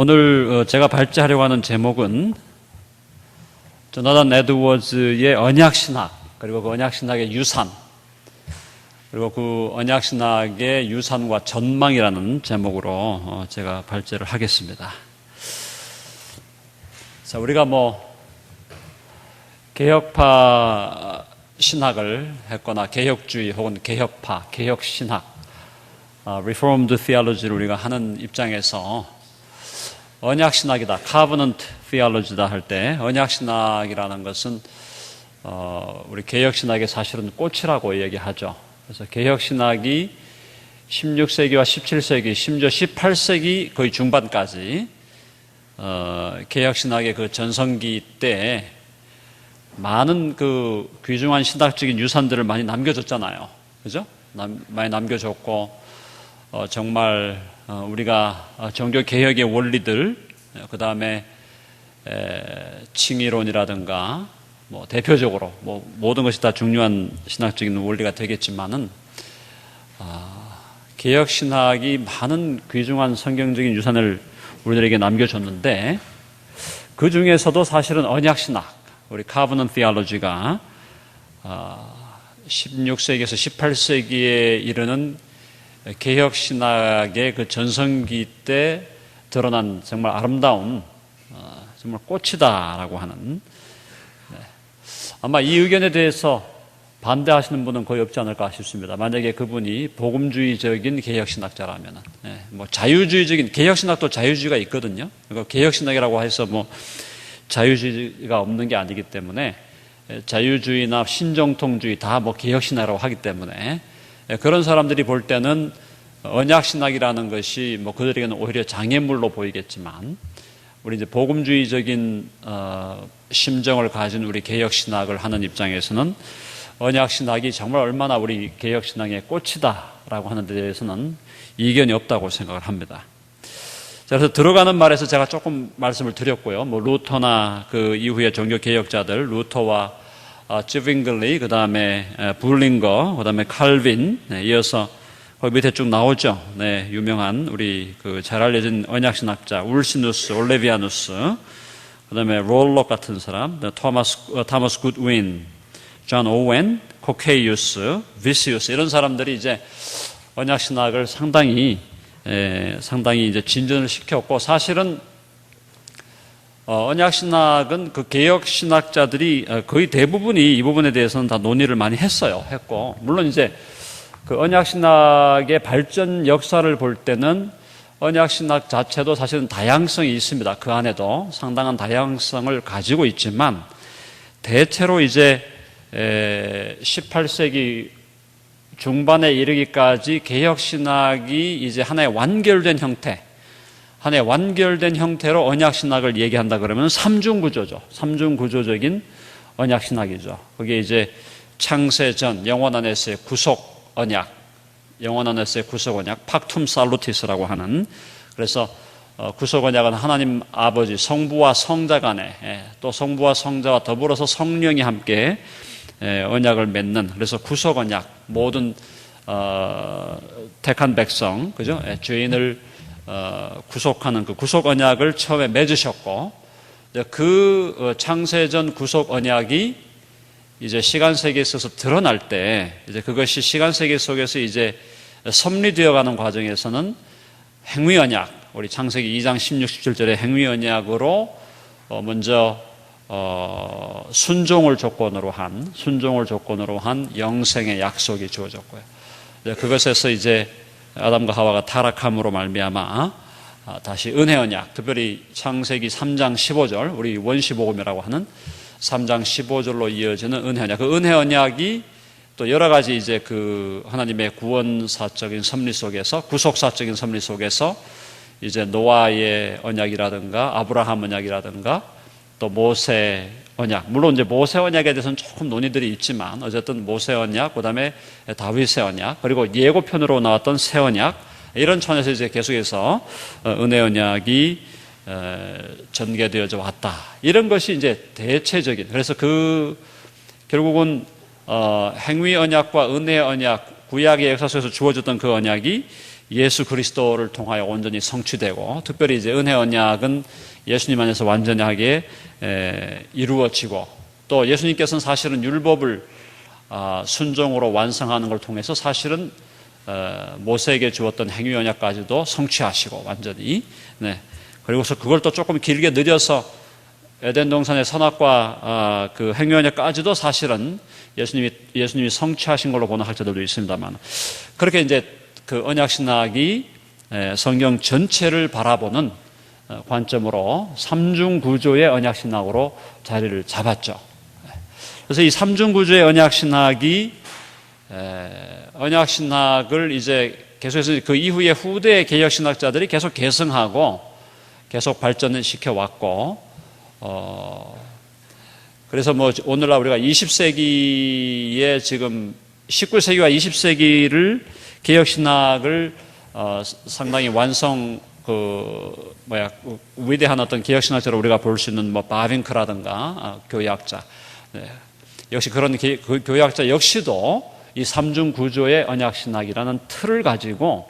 오늘 제가 발제하려고 하는 제목은 조나단 에드워즈의 언약신학, 그리고 그 언약신학의 유산, 그리고 그 언약신학의 유산과 전망이라는 제목으로 제가 발제를 하겠습니다. 자, 우리가 개혁파 신학을 했거나 개혁주의 혹은 개혁파, 개혁신학, Reformed Theology를 우리가 하는 입장에서 언약신학이다, Covenant Theology다 할 때 언약신학이라는 것은 우리 개혁신학의 사실은 꽃이라고 얘기하죠. 그래서 개혁신학이 16세기와 17세기, 심지어 18세기 거의 중반까지 개혁신학의 그 전성기 때 많은 그 귀중한 신학적인 유산들을 많이 남겨줬잖아요. 그죠? 많이 남겨줬고, 정말 우리가 종교 개혁의 원리들, 그 다음에 칭의론이라든가, 대표적으로 모든 것이 다 중요한 신학적인 원리가 되겠지만은, 개혁 신학이 많은 귀중한 성경적인 유산을 우리들에게 남겨줬는데, 그 중에서도 사실은 언약 신학, 우리 Covenant Theology가 16세기에서 18세기에 이르는 개혁신학의 그 전성기 때 드러난 정말 아름다운 정말 꽃이다라고 하는, 아마 이 의견에 대해서 반대하시는 분은 거의 없지 않을까 싶습니다. 만약에 그분이 복음주의적인 개혁신학자라면, 자유주의적인, 개혁신학도 자유주의가 있거든요. 그러니까 개혁신학이라고 해서 자유주의가 없는 게 아니기 때문에, 자유주의나 신정통주의 다 개혁신학이라고 하기 때문에, 그런 사람들이 볼 때는 언약신학이라는 것이 그들에게는 오히려 장애물로 보이겠지만, 우리 이제 복음주의적인 심정을 가진 우리 개혁신학을 하는 입장에서는 언약신학이 정말 얼마나 우리 개혁신학의 꽃이다라고 하는 데 대해서는 이견이 없다고 생각을 합니다. 자, 그래서 들어가는 말에서 제가 조금 말씀을 드렸고요. 루터나 그 이후의 종교개혁자들, 루터와 쯔빙글리, 그 다음에 불링거, 그 다음에 칼빈, 이어서 거기 밑에 쭉 나오죠. 유명한 우리 그 잘 알려진 언약신학자 울시누스, 올레비아누스, 그 다음에 롤록 같은 사람, 토마스 굿윈, 존 오웬, 코케이우스, 비시우스, 이런 사람들이 이제 언약신학을 상당히 이제 진전을 시켰고, 사실은 언약신학은 그 개혁신학자들이 거의 대부분이 이 부분에 대해서는 다 논의를 많이 했고, 물론 이제 그 언약신학의 발전 역사를 볼 때는 언약신학 자체도 사실은 다양성이 있습니다. 그 안에도 상당한 다양성을 가지고 있지만, 대체로 이제 18세기 중반에 이르기까지 개혁신학이 이제 하나의 완결된 형태로 언약신학을 얘기한다 그러면 삼중구조죠. 삼중구조적인 언약신학이죠. 그게 이제 창세전, 영원 안에서의 구속 언약, 영원 안에서의 구속 언약, 팍툼 살루티스라고 하는, 그래서 구속 언약은 하나님 아버지, 성부와 성자 간에, 또 성부와 성자와 더불어서 성령이 함께 언약을 맺는, 그래서 구속 언약, 모든 택한 백성, 그죠? 죄인을 구속하는 그 구속 언약을 처음에 맺으셨고, 그 창세전 구속 언약이 이제 시간 세계에 있어서 드러날 때, 이제 그것이 시간 세계 속에서 이제 섭리되어가는 과정에서는 행위 언약, 우리 창세기 2장 16, 17절의 행위 언약으로 먼저 순종을 조건으로 한 영생의 약속이 주어졌고요. 그것에서 이제 아담과 하와가 타락함으로 말미암아 다시 은혜 언약, 특별히 창세기 3장 15절, 우리 원시복음이라고 하는 3장 15절로 이어지는 은혜 언약, 그 은혜 언약이 또 여러 가지 이제 그 하나님의 구원사적인 섭리 속에서, 구속사적인 섭리 속에서 이제 노아의 언약이라든가 아브라함 언약이라든가 또 모세 언약, 물론 이제 모세 언약에 대해서는 조금 논의들이 있지만 어쨌든 모세 언약, 그 다음에 다윗의 언약, 그리고 예고편으로 나왔던 새 언약, 이런 차원에서 이제 계속해서 은혜 언약이 전개되어져 왔다. 이런 것이 이제 대체적인, 그래서 결국은 행위 언약과 은혜 언약, 구약의 역사 속에서 주어졌던 그 언약이 예수 그리스도를 통하여 온전히 성취되고, 특별히 이제 은혜 언약은 예수님 안에서 완전하게 이루어지고, 또 예수님께서는 사실은 율법을 순종으로 완성하는 걸 통해서 사실은 모세에게 주었던 행위 언약까지도 성취하시고 완전히, 그리고서 그걸 또 조금 길게 늘려서 에덴 동산의 선악과 그 행위 언약까지도 사실은 예수님이 성취하신 걸로 보는 학자들도 있습니다만, 그렇게 이제 그 언약 신학이 성경 전체를 바라보는 관점으로 삼중 구조의 언약 신학으로 자리를 잡았죠. 그래서 이 삼중 구조의 언약 신학이 언약 신학을 이제 계속해서 그 이후에 후대 개혁 신학자들이 계속 계승하고 계속 발전시켜 왔고, 그래서 뭐 오늘날 우리가 20세기에 지금 19세기와 20세기를 개혁 신학을 상당히 위대한 어떤 개혁 신학자로 우리가 볼 수 있는 뭐 바빙크라든가 교회학자, 역시 그런 그 교회학자 역시도 이 삼중 구조의 언약 신학이라는 틀을 가지고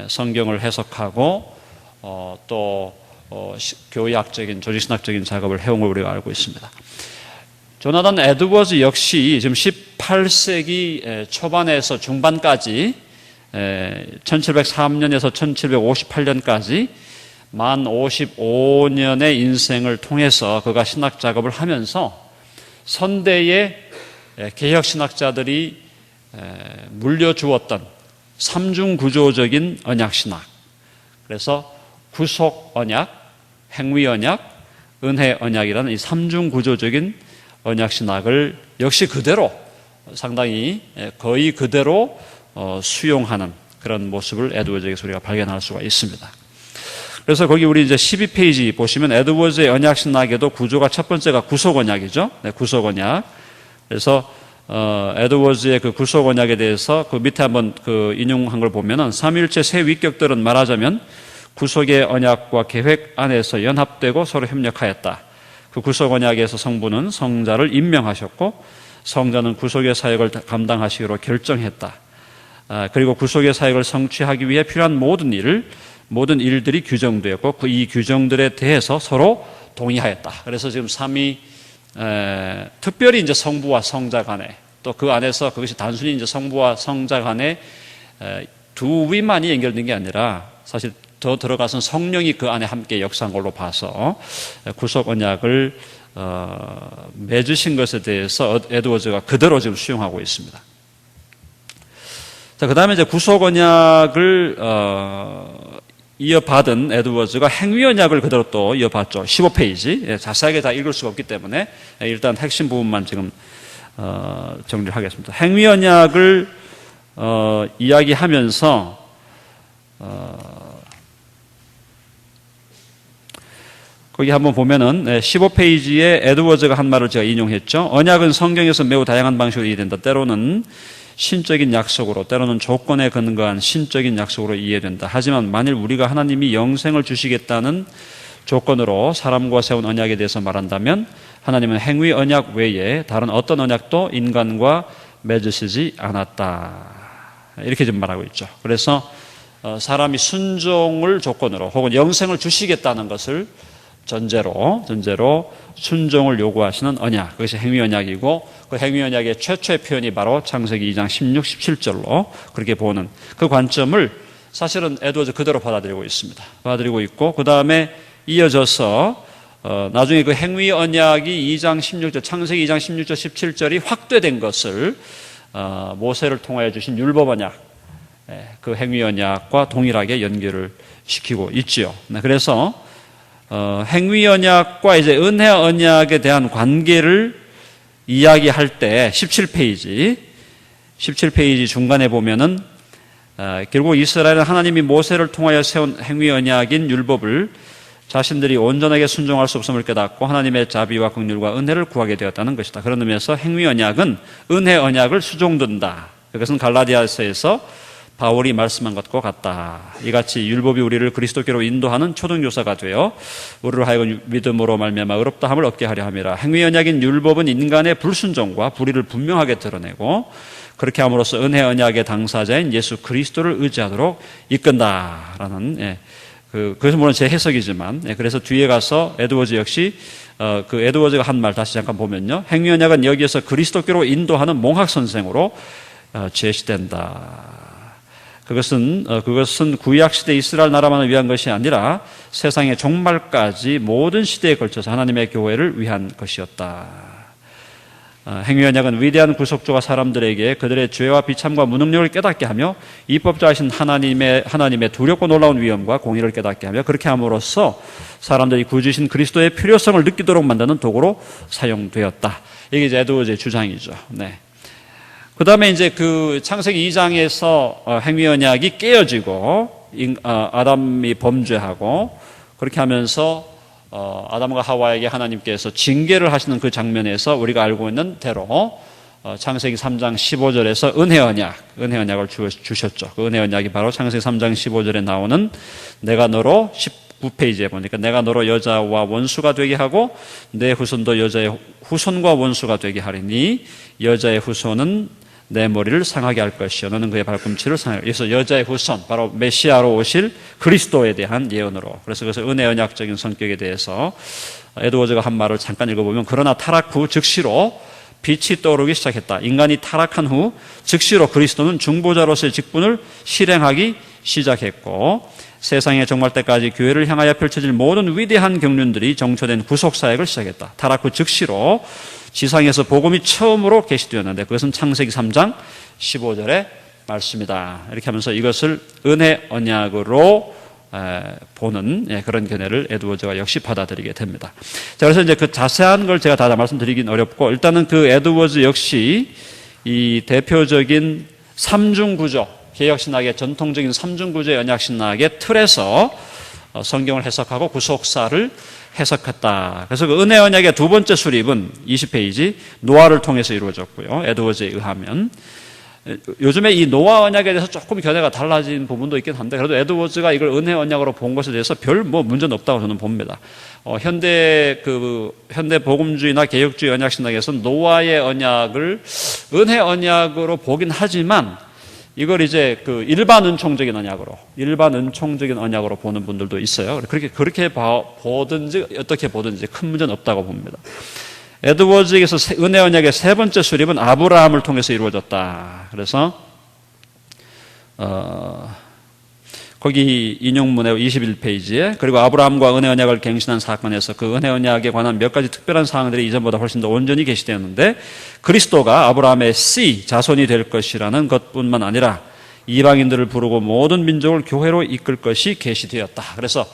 성경을 해석하고 또 교회학적인 조직신학적인 작업을 해온 걸 우리가 알고 있습니다. 조나단 에드워즈 역시 지금 18세기 초반에서 중반까지 1703년에서 1758년까지 만 55년의 인생을 통해서 그가 신학 작업을 하면서 선대의 개혁 신학자들이 물려주었던 삼중 구조적인 언약 신학, 그래서 구속 언약, 행위 언약, 은혜 언약이라는 이 삼중 구조적인 언약 신학을 역시 그대로 상당히 거의 그대로 수용하는 그런 모습을 에드워즈에게서 우리가 발견할 수가 있습니다. 그래서 거기 우리 이제 12페이지 보시면 에드워즈의 언약 신학에도 구조가 첫 번째가 구속 언약이죠. 구속 언약. 그래서 에드워즈의 그 구속 언약에 대해서 그 밑에 한번 그 인용한 걸 보면은 삼위일체 세 위격들은 말하자면 구속의 언약과 계획 안에서 연합되고 서로 협력하였다. 그 구속 언약에서 성부는 성자를 임명하셨고 성자는 구속의 사역을 감당하시기로 결정했다. 그리고 구속의 사역을 성취하기 위해 필요한 모든 일들이 규정되었고 그 이 규정들에 대해서 서로 동의하였다. 그래서 지금 삼위 특별히 이제 성부와 성자 간에, 또 그 안에서 그것이 단순히 이제 성부와 성자 간에 두 위만이 연결된 게 아니라 사실 더 들어가서는 성령이 그 안에 함께 역사한 걸로 봐서 구속 언약을 맺으신 것에 대해서 에드워즈가 그대로 지금 수용하고 있습니다. 자, 그 다음에 이제 구속 언약을 이어받은 에드워즈가 행위 언약을 그대로 또 이어받죠. 15페이지. 자세하게 다 읽을 수가 없기 때문에 일단 핵심 부분만 지금 정리를 하겠습니다. 행위 언약을 이야기하면서 거기 한번 보면은 15페이지에 에드워즈가 한 말을 제가 인용했죠. 언약은 성경에서 매우 다양한 방식으로 이해된다. 때로는 신적인 약속으로, 때로는 조건에 근거한 신적인 약속으로 이해된다. 하지만 만일 우리가 하나님이 영생을 주시겠다는 조건으로 사람과 세운 언약에 대해서 말한다면 하나님은 행위 언약 외에 다른 어떤 언약도 인간과 맺으시지 않았다. 이렇게 좀 말하고 있죠. 그래서 사람이 순종을 조건으로 혹은 영생을 주시겠다는 것을 전제로 순종을 요구하시는 언약, 그것이 행위 언약이고 그 행위 언약의 최초의 표현이 바로 창세기 2장 16, 17절로 그렇게 보는 그 관점을 사실은 에드워즈 그대로 받아들이고 있습니다. 받아들이고 있고 그 다음에 이어져서 나중에 그 행위 언약이 2장 16절, 창세기 2장 16절, 17절이 확대된 것을 모세를 통하여 주신 율법 언약, 그 행위 언약과 동일하게 연결을 시키고 있지요. 그래서 행위 언약과 이제 은혜 언약에 대한 관계를 이야기할 때 17페이지 중간에 보면은 결국 이스라엘은 하나님이 모세를 통하여 세운 행위 언약인 율법을 자신들이 온전하게 순종할 수 없음을 깨닫고 하나님의 자비와 긍휼과 은혜를 구하게 되었다는 것이다. 그런 의미에서 행위 언약은 은혜 언약을 수종든다. 그것은 갈라디아서에서 바울이 말씀한 것과 같다. 이같이 율법이 우리를 그리스도께로 인도하는 초등교사가 되어 우리를 하여금 믿음으로 말미암아 의롭다함을 얻게 하려 함이라. 행위 언약인 율법은 인간의 불순종과 불의를 분명하게 드러내고 그렇게 함으로써 은혜 언약의 당사자인 예수 그리스도를 의지하도록 이끈다라는, 그것은 물론 제 해석이지만, 그래서 뒤에 가서 에드워즈 역시 그 에드워즈가 한 말 다시 잠깐 보면요, 행위 언약은 여기에서 그리스도께로 인도하는 몽학 선생으로 제시된다. 그것은 구약 시대 이스라엘 나라만을 위한 것이 아니라 세상의 종말까지 모든 시대에 걸쳐서 하나님의 교회를 위한 것이었다. 행위 언약은 위대한 구속주가 사람들에게 그들의 죄와 비참과 무능력을 깨닫게 하며 입법자이신 하나님의 두렵고 놀라운 위엄과 공의를 깨닫게 하며 그렇게 함으로써 사람들이 구주이신 그리스도의 필요성을 느끼도록 만드는 도구로 사용되었다. 이게 이제 에드워즈의 주장이죠. 네. 그 다음에 이제 그 창세기 2장에서 행위 언약이 깨어지고 아담이 범죄하고 그렇게 하면서 아담과 하와에게 하나님께서 징계를 하시는 그 장면에서 우리가 알고 있는 대로 창세기 3장 15절에서 은혜 언약을 주셨죠. 그 은혜 언약이 바로 창세기 3장 15절에 나오는 내가 너로 19페이지에 보니까 내가 너로 여자와 원수가 되게 하고 내 후손도 여자의 후손과 원수가 되게 하리니 여자의 후손은 내 머리를 상하게 할 것이요 너는 그의 발꿈치를 상하게. 그래서 여자의 후손 바로 메시아로 오실 그리스도에 대한 예언으로, 그래서 그것을 은혜 언약적인 성격에 대해서 에드워즈가 한 말을 잠깐 읽어보면 그러나 타락 후 즉시로 빛이 떠오르기 시작했다. 인간이 타락한 후 즉시로 그리스도는 중보자로서의 직분을 실행하기 시작했고 세상의 종말 때까지 교회를 향하여 펼쳐질 모든 위대한 경륜들이 정초된 구속사역을 시작했다. 타락 후 즉시로 지상에서 복음이 처음으로 계시되었는데 그것은 창세기 3장 15절의 말씀이다. 이렇게 하면서 이것을 은혜 언약으로 보는 그런 견해를 에드워즈가 역시 받아들이게 됩니다. 자, 그래서 이제 그 자세한 걸 제가 다 말씀드리긴 어렵고 일단은 그 에드워즈 역시 이 대표적인 삼중구조, 개혁신학의 전통적인 삼중구조의 언약신학의 틀에서 성경을 해석하고 구속사를 해석했다. 그래서 그 은혜 언약의 두 번째 수립은 20페이지 노아를 통해서 이루어졌고요. 에드워즈에 의하면 요즘에 이 노아 언약에 대해서 조금 견해가 달라진 부분도 있긴 한데 그래도 에드워즈가 이걸 은혜 언약으로 본 것에 대해서 별 문제는 없다고 저는 봅니다. 현대 복음주의나 개혁주의 언약신학에서는 노아의 언약을 은혜 언약으로 보긴 하지만 이걸 이제 그 일반 은총적인 언약으로 보는 분들도 있어요. 그렇게 보든지 어떻게 보든지 큰 문제는 없다고 봅니다. 에드워즈에게서 은혜 언약의 세 번째 수립은 아브라함을 통해서 이루어졌다. 그래서 거기 인용문의 21페이지에 그리고 아브라함과 은혜 언약을 갱신한 사건에서 그 은혜 언약에 관한 몇 가지 특별한 사항들이 이전보다 훨씬 더 온전히 게시되었는데 그리스도가 아브라함의 자손이 될 것이라는 것뿐만 아니라 이방인들을 부르고 모든 민족을 교회로 이끌 것이 게시되었다. 그래서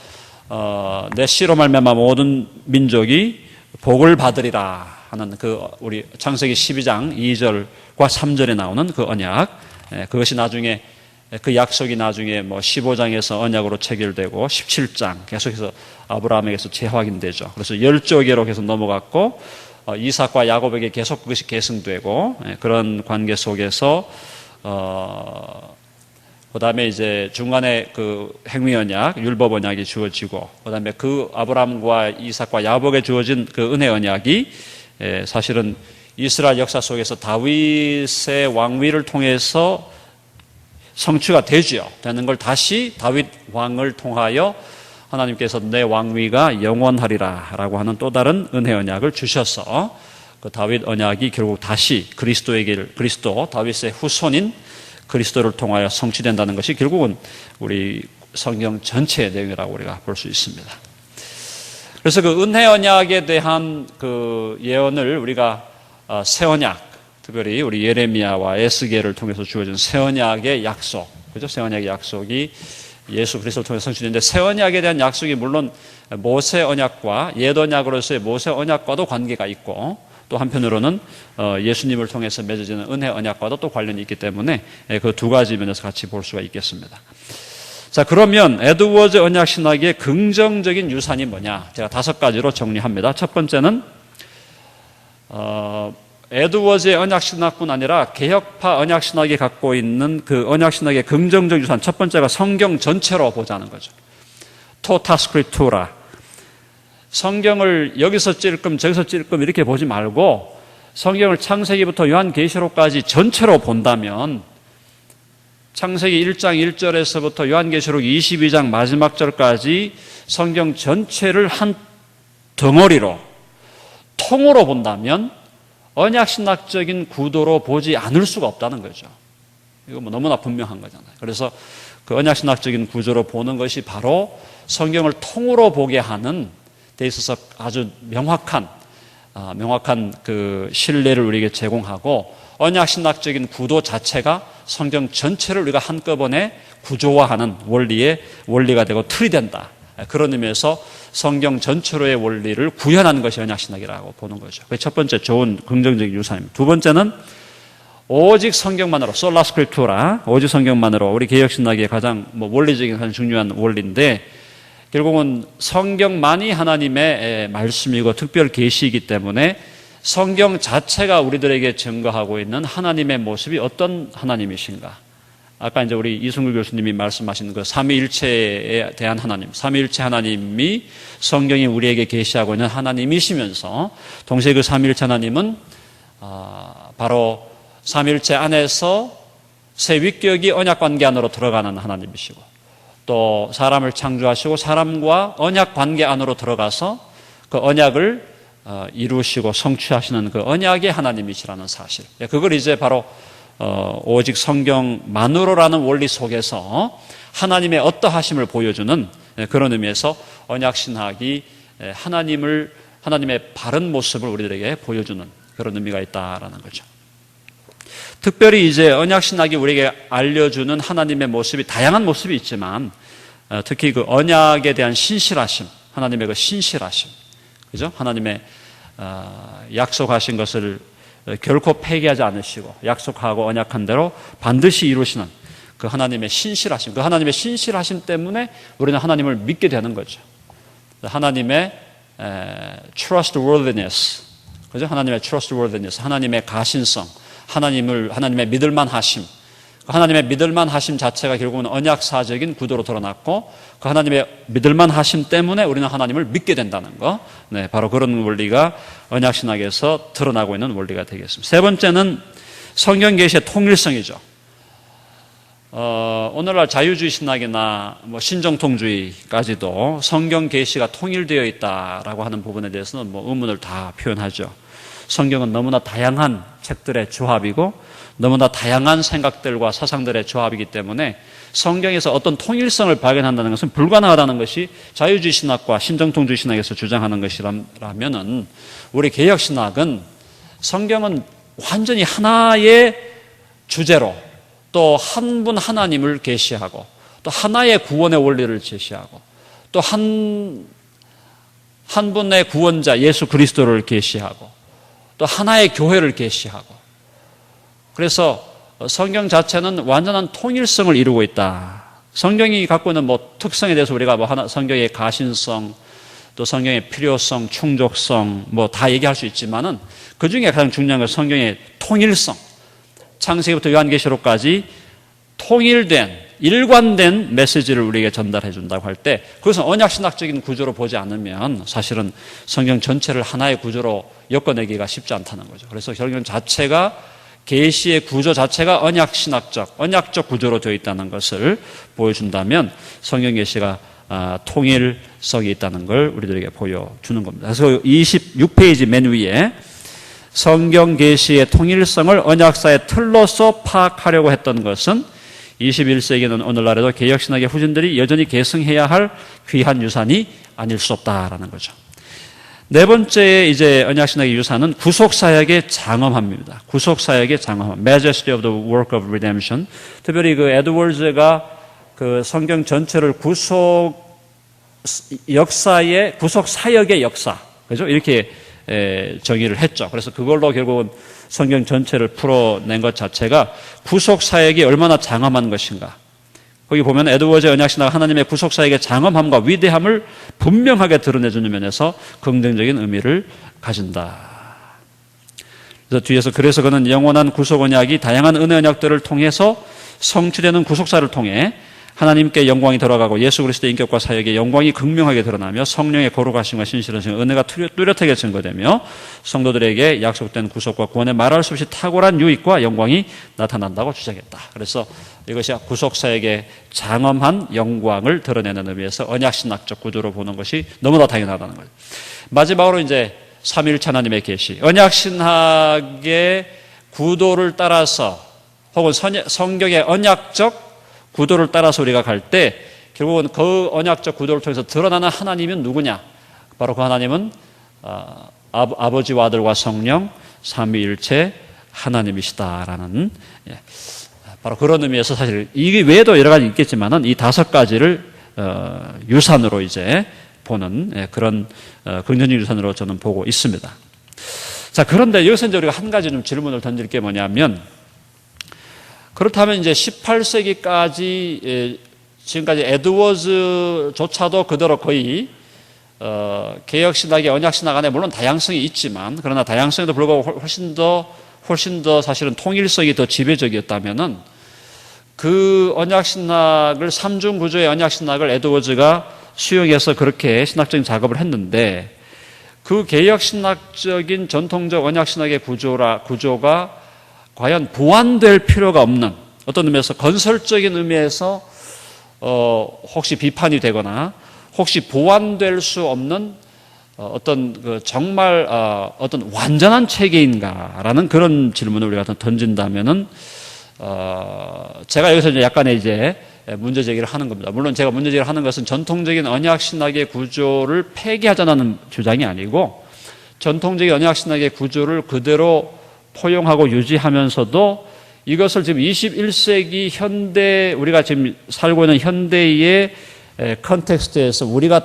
내 씨로 말미암아 모든 민족이 복을 받으리라 하는 그 우리 창세기 12장 2절과 3절에 나오는 그 언약, 그것이 나중에 그 약속이 나중에 15장에서 언약으로 체결되고 17장 계속해서 아브라함에게서 재확인되죠. 그래서 10조계로 계속 넘어갔고 이삭과 야곱에게 계속 그것이 계승되고 그런 관계 속에서 그다음에 이제 중간에 그 행위 언약, 율법 언약이 주어지고 그다음에 그 아브라함과 이삭과 야곱에 주어진 그 은혜 언약이 사실은 이스라엘 역사 속에서 다윗의 왕위를 통해서 성취가 되는 걸 다시 다윗 왕을 통하여 하나님께서 내 왕위가 영원하리라 라고 하는 또 다른 은혜 언약을 주셔서 그 다윗 언약이 결국 다시 그리스도 다윗의 후손인 그리스도를 통하여 성취된다는 것이 결국은 우리 성경 전체의 내용이라고 우리가 볼 수 있습니다. 그래서 그 은혜 언약에 대한 그 예언을 우리가 새 언약, 특별히 우리 예레미야와 에스겔을 통해서 주어진 새 언약의 약속, 그죠? 새 언약의 약속이 예수 그리스도를 통해서 성취되는데 새 언약에 대한 약속이 물론 모세 언약과 옛 언약으로서의 모세 언약과도 관계가 있고 또 한편으로는 예수님을 통해서 맺어지는 은혜 언약과도 또 관련이 있기 때문에 그 두 가지 면에서 같이 볼 수가 있겠습니다. 자, 그러면 에드워즈 언약 신학의 긍정적인 유산이 뭐냐? 제가 5가지로 정리합니다. 첫 번째는 에드워즈의 언약신학뿐 아니라 개혁파 언약신학이 갖고 있는 그 언약신학의 긍정적 유산, 첫 번째가 성경 전체로 보자는 거죠. 토타 스크립투라. 성경을 여기서 찔끔 저기서 찔끔 이렇게 보지 말고 성경을 창세기부터 요한계시록까지 전체로 본다면 창세기 1장 1절에서부터 요한계시록 22장 마지막 절까지 성경 전체를 한 덩어리로 통으로 본다면 언약신학적인 구도로 보지 않을 수가 없다는 거죠. 이거 뭐 너무나 분명한 거잖아요. 그래서 그 언약신학적인 구조로 보는 것이 바로 성경을 통으로 보게 하는 데 있어서 아주 명확한 그 신뢰를 우리에게 제공하고 언약신학적인 구도 자체가 성경 전체를 우리가 한꺼번에 구조화하는 원리가 되고 틀이 된다. 그런 의미에서 성경 전체로의 원리를 구현하는 것이 언약신학이라고 보는 거죠. 그게 첫 번째 좋은 긍정적인 유산입니다. 두 번째는 오직 성경만으로 솔라 스크립투라, 오직 성경만으로 우리 개혁신학의 가장 원리적인 가장 중요한 원리인데 결국은 성경만이 하나님의 말씀이고 특별 계시이기 때문에 성경 자체가 우리들에게 증거하고 있는 하나님의 모습이 어떤 하나님이신가? 아까 이제 우리 이승규 교수님이 말씀하신 그 삼위일체에 대한 하나님, 삼위일체 하나님이 성경이 우리에게 계시하고 있는 하나님이시면서 동시에 그 삼위일체 하나님은 바로 삼위일체 안에서 새 위격이 언약관계 안으로 들어가는 하나님이시고 또 사람을 창조하시고 사람과 언약관계 안으로 들어가서 그 언약을 이루시고 성취하시는 그 언약의 하나님이시라는 사실. 그걸 이제 바로 오직 성경만으로라는 원리 속에서 하나님의 어떠하심을 보여주는 그런 의미에서 언약신학이 하나님의 바른 모습을 우리들에게 보여주는 그런 의미가 있다라는 거죠. 특별히 이제 언약신학이 우리에게 알려주는 하나님의 모습이 다양한 모습이 있지만 특히 그 언약에 대한 신실하심, 하나님의 그 신실하심, 그죠? 하나님의 약속하신 것을 결코 폐기하지 않으시고 약속하고 언약한 대로 반드시 이루시는 그 하나님의 신실하심, 그 하나님의 신실하심 때문에 우리는 하나님을 믿게 되는 거죠. 하나님의 trustworthiness, 그죠? 하나님의 trustworthiness, 하나님의 가신성, 하나님의 믿을만하심, 하나님의 믿을만하심 자체가 결국은 언약사적인 구도로 드러났고 그 하나님의 믿을만하심 때문에 우리는 하나님을 믿게 된다는 거, 바로 그런 원리가 언약신학에서 드러나고 있는 원리가 되겠습니다. 세 번째는 성경 계시의 통일성이죠. 오늘날 자유주의 신학이나 신정통주의까지도 성경 계시가 통일되어 있다라고 하는 부분에 대해서는 의문을 다 표현하죠. 성경은 너무나 다양한 책들의 조합이고 너무나 다양한 생각들과 사상들의 조합이기 때문에 성경에서 어떤 통일성을 발견한다는 것은 불가능하다는 것이 자유주의 신학과 신정통주의 신학에서 주장하는 것이라면은 우리 개혁신학은 성경은 완전히 하나의 주제로 또 한 분 하나님을 계시하고 또 하나의 구원의 원리를 제시하고 또 한 분의 구원자 예수 그리스도를 계시하고 또 하나의 교회를 계시하고 그래서 성경 자체는 완전한 통일성을 이루고 있다. 성경이 갖고 있는 특성에 대해서 우리가 성경의 가신성, 또 성경의 필요성, 충족성 다 얘기할 수 있지만은 그 중에 가장 중요한 건 성경의 통일성. 창세기부터 요한계시록까지 통일된, 일관된 메시지를 우리에게 전달해 준다고 할 때 그것은 언약신학적인 구조로 보지 않으면 사실은 성경 전체를 하나의 구조로 엮어내기가 쉽지 않다는 거죠. 그래서 성경 자체가 계시의 구조 자체가 언약적 구조로 되어 있다는 것을 보여준다면 성경 계시가 통일성이 있다는 걸 우리들에게 보여주는 겁니다. 그래서 26페이지 맨 위에 성경 계시의 통일성을 언약사의 틀로서 파악하려고 했던 것은 21세기는 오늘날에도 개혁신학의 후진들이 여전히 계승해야 할 귀한 유산이 아닐 수 없다라는 거죠. 네 번째 이제 언약신학의 유산은 구속사역의 장엄함입니다. 구속사역의 장엄함, Majesty of the Work of Redemption. 특별히 그 에드워즈가 그 성경 전체를 구속 사역의 역사, 그죠? 이렇게 정의를 했죠. 그래서 그걸로 결국은 성경 전체를 풀어낸 것 자체가 구속 사역이 얼마나 장엄한 것인가. 거기 보면 에드워즈 언약신학 하나님의 구속 사역의 장엄함과 위대함을 분명하게 드러내주는 면에서 긍정적인 의미를 가진다. 그래서 그는 영원한 구속 언약이 다양한 은혜 언약들을 통해서 성취되는 구속사를 통해 하나님께 영광이 돌아가고 예수 그리스도의 인격과 사역의 영광이 극명하게 드러나며 성령의 거룩하심과 신실하심, 은혜가 뚜렷하게 증거되며 성도들에게 약속된 구속과 구원의 말할 수 없이 탁월한 유익과 영광이 나타난다고 주장했다. 그래서 이것이 구속 사역의 장엄한 영광을 드러내는 의미에서 언약신학적 구조로 보는 것이 너무나 당연하다는 거예요. 마지막으로 이제 삼위일체 하나님의 계시, 언약신학의 구도를 따라서 혹은 성경의 언약적 구도를 따라서 우리가 갈 때 결국은 그 언약적 구도를 통해서 드러나는 하나님은 누구냐? 바로 그 하나님은 아버지와 아들과 성령 삼위일체 하나님이시다라는, 바로 그런 의미에서 사실 이 외에도 여러 가지 있겠지만은 이 5가지를 유산으로 이제 보는 그런 긍정적 유산으로 저는 보고 있습니다. 자, 그런데 여기서 이제 우리가 한 가지 좀 질문을 던질 게 뭐냐면, 그렇다면 이제 18세기까지 지금까지 에드워즈조차도 그대로 거의 개혁신학의 언약신학 안에 물론 다양성이 있지만, 그러나 다양성에도 불구하고 훨씬 더 사실은 통일성이 더 지배적이었다면은 그 언약신학을, 삼중구조의 언약신학을 에드워즈가 수용해서 그렇게 신학적인 작업을 했는데, 그 개혁신학적인 전통적 언약신학의 구조가 과연 보완될 필요가 없는, 어떤 의미에서 건설적인 의미에서 혹시 비판이 되거나 혹시 보완될 수 없는 어떤 정말 어떤 완전한 체계인가라는 그런 질문을 우리가 던진다면은 제가 여기서 이제 약간의 이제 문제 제기를 하는 겁니다. 물론 제가 문제 제기를 하는 것은 전통적인 언약신학의 구조를 폐기하자는 주장이 아니고, 전통적인 언약신학의 구조를 그대로 포용하고 유지하면서도 이것을 지금 21세기 현대, 우리가 지금 살고 있는 현대의 컨텍스트에서 우리가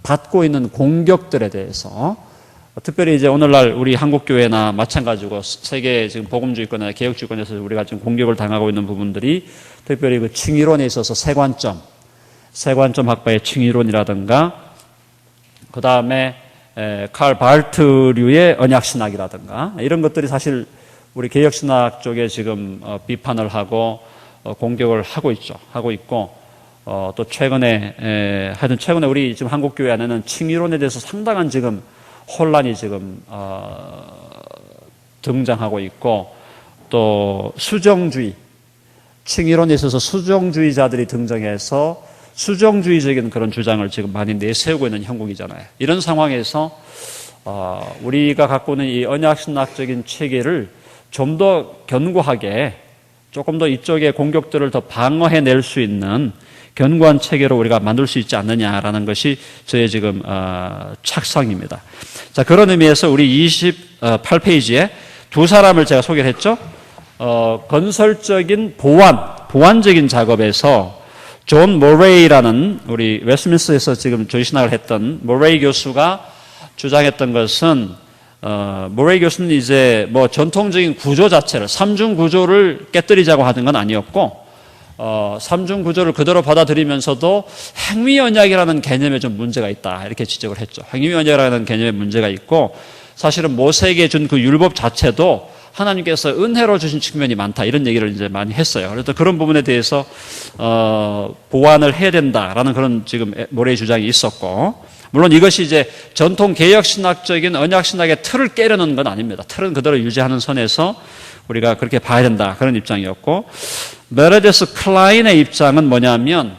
받고 있는 공격들에 대해서, 특별히 이제 오늘날 우리 한국교회나 마찬가지고 세계 지금 복음주의권이나 개혁주의권에서 우리가 지금 공격을 당하고 있는 부분들이 특별히 그 칭의론에 있어서 세관점 학파의 칭의론이라든가, 그 다음에 칼 바르트류의 언약신학이라든가, 이런 것들이 사실 우리 개혁신학 쪽에 지금 비판을 하고 공격을 하고 있고, 또 최근에 우리 지금 한국교회 안에는 칭의론에 대해서 상당한 지금 혼란이 지금 등장하고 있고, 또 수정주의, 칭의론에 있어서 수정주의자들이 등장해서 수정주의적인 그런 주장을 지금 많이 내세우고 있는 형국이잖아요. 이런 상황에서 우리가 갖고 있는 이 언약신학적인 체계를 좀 더 견고하게, 조금 더 이쪽의 공격들을 더 방어해낼 수 있는 견고한 체계로 우리가 만들 수 있지 않느냐라는 것이 저의 지금 착상입니다. 자, 그런 의미에서 우리 28페이지에 두 사람을 제가 소개를 했죠. 건설적인 보완적인 작업에서 존 모레이라는, 우리 웨스트민스터에서 지금 조이신학을 했던 모레이 교수가 주장했던 것은, 모레이 교수는 이제 뭐 전통적인 구조 자체를, 삼중 구조를 깨뜨리자고 하는 건 아니었고, 삼중 구조를 그대로 받아들이면서도 행위 언약이라는 개념에 좀 문제가 있다, 이렇게 지적을 했죠. 행위 언약이라는 개념에 문제가 있고, 사실은 모세에게 준 그 율법 자체도 하나님께서 은혜로 주신 측면이 많다, 이런 얘기를 이제 많이 했어요. 그래서 그런 부분에 대해서 보완을 해야 된다라는 그런 지금 모레이 주장이 있었고, 물론 이것이 이제 전통 개혁신학적인 언약신학의 틀을 깨려는 건 아닙니다. 틀은 그대로 유지하는 선에서 우리가 그렇게 봐야 된다, 그런 입장이었고, 메르데스 클라인의 입장은 뭐냐면,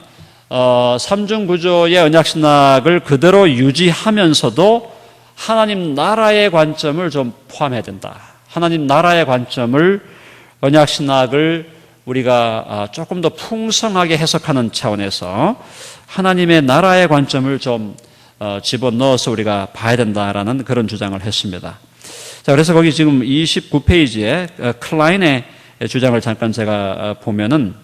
삼중구조의 언약신학을 그대로 유지하면서도 하나님 나라의 관점을 좀 포함해야 된다. 하나님 나라의 관점을, 언약신학을 우리가 조금 더 풍성하게 해석하는 차원에서 하나님의 나라의 관점을 좀 집어넣어서 우리가 봐야 된다라는 그런 주장을 했습니다. 자, 그래서 거기 지금 29페이지에 클라인의 주장을 잠깐 제가 보면은,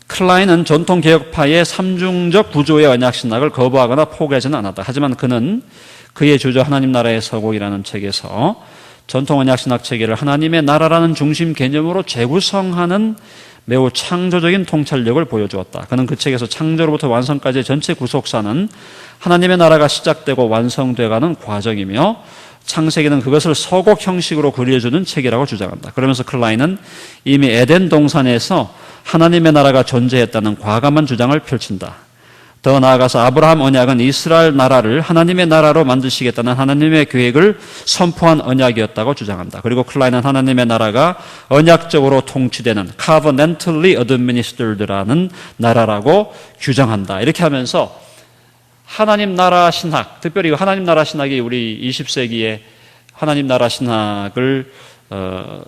클라인은 전통 개혁파의 삼중적 구조의 언약신학을 거부하거나 포기하지는 않았다. 하지만 그는 그의 주저 하나님 나라의 서곡이라는 책에서 전통 언약신학 체계를 하나님의 나라라는 중심 개념으로 재구성하는 매우 창조적인 통찰력을 보여주었다. 그는 그 책에서 창조로부터 완성까지의 전체 구속사는 하나님의 나라가 시작되고 완성돼가는 과정이며, 창세기는 그것을 서곡 형식으로 그려주는 책이라고 주장한다. 그러면서 클라인은 이미 에덴 동산에서 하나님의 나라가 존재했다는 과감한 주장을 펼친다. 더 나아가서 아브라함 언약은 이스라엘 나라를 하나님의 나라로 만드시겠다는 하나님의 계획을 선포한 언약이었다고 주장한다. 그리고 클라인은 하나님의 나라가 언약적으로 통치되는 covenantally administered라는 나라라고 규정한다. 이렇게 하면서 하나님 나라 신학, 특별히 하나님 나라 신학이 우리 20세기에 하나님 나라 신학을